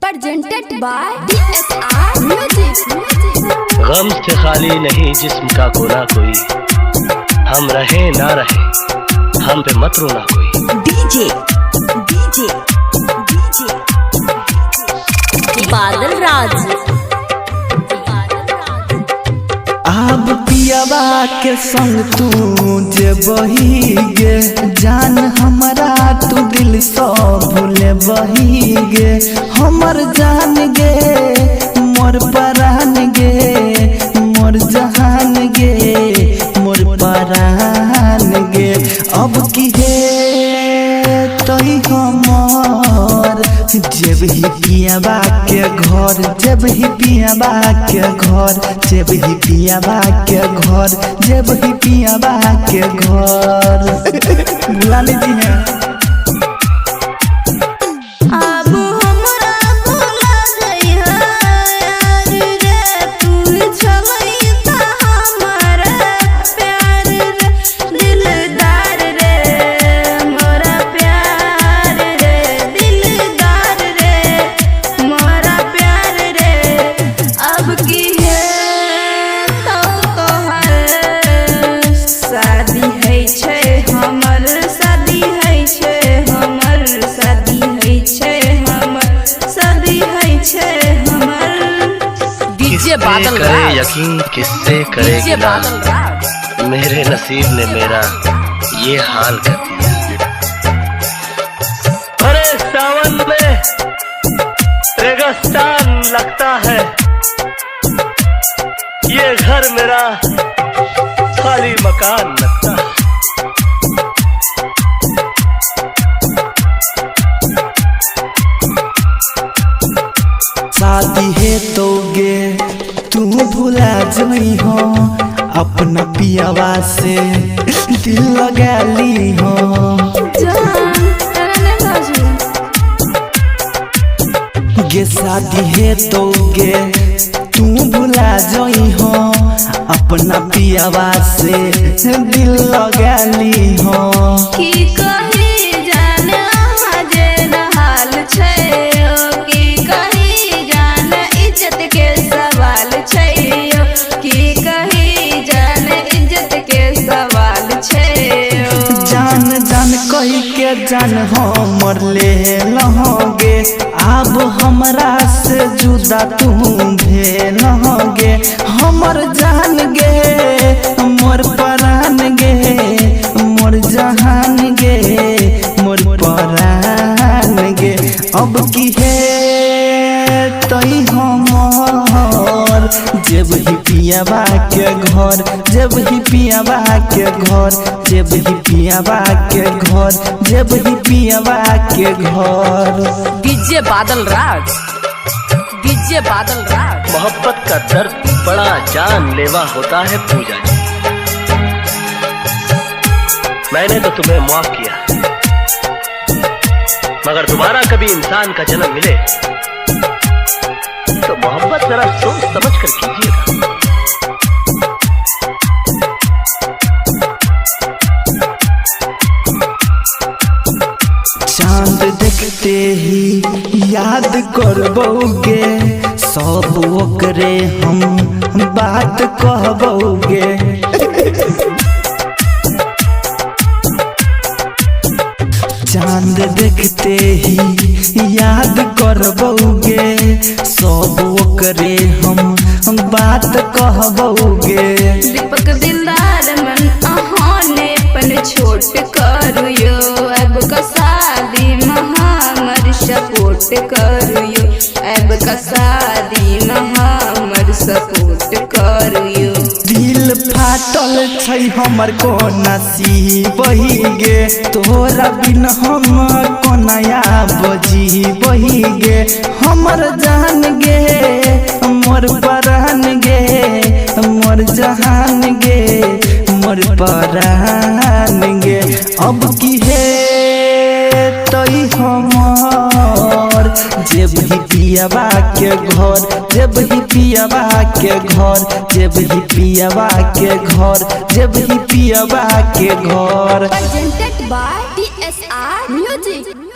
presented by DSR Music। गम से खाली नहीं जिस्म का कोना कोई, हम रहे ना रहे हम पे मत रोना कोई। डीजे बादल राज। अब पियाबा के संग तू जे बही गे, जान हमारा तू दिल सो भूले बही गे। हमर जान गे मोर परान गे, मोर जहान गे मोर परान गे। अब की है तई हमर जब ही पियाबा के घर, जब ही पियाबा के घर, जब ही पियाबा के घर, जब ही पियाबा के घर। बुला लीजिए। बादल करे यकीन किससे करे गिला, मेरे नसीब ने मेरा ये हाल कर दिया। अरे सावन में रेगिस्तान लगता है, ये घर मेरा खाली मकान लगता है। शादी है तो गे तू भुला जई हो, अपना पियावा से दिल लगा ली हो। गे शादी है तो गे तू भुला जई हो, अपना पियावा से दिल लगा ली हो। कही के जान हमर ले लहोगे, अब हमरा से जुदा तू भेल होगे। हमर जान गे मोर परान गे, मोर जहान गे मोर परान गे। अब की है तई हमर जब ही पियाबा के घर, जब ही पियाबा के घर, जब ही पियाबा के घर, जब ही पियाबा के घर। डीजे बादल राज, डीजे बादल राज। मोहब्बत का दर्द बड़ा जानलेवा होता है पूजा जी, मैंने तो तुम्हें माफ किया, मगर दोबारा कभी इंसान का जन्म मिले तो मोहब्बत जरा सोच समझ कर कीजिएगा। चांद देखते ही याद करबोगे, सब ओकरे हम बात कहबोगे। चांद देखते ही याद करबोगे, सब ओकरे हम बात कहबोगे। दीपक दिलदार मन अहाने पन छोट करियो, अब का शादी हमर सपोर्ट करियो, अब का शादी हमर सपोर्ट करियो। दिल फाटल छै हमर कोना सी बही गे, तोरा बिन हम कोनाया बजी बही गे। हमर जान गे मोर परान गे, मोर जहान गे मोर परान गे। अब की है तई हमर जब ही पियाबा के घर, जब ही पियाबा के घर, जब ही पियाबा के घर, जब ही पियाबा के घर। presented by DSR Music।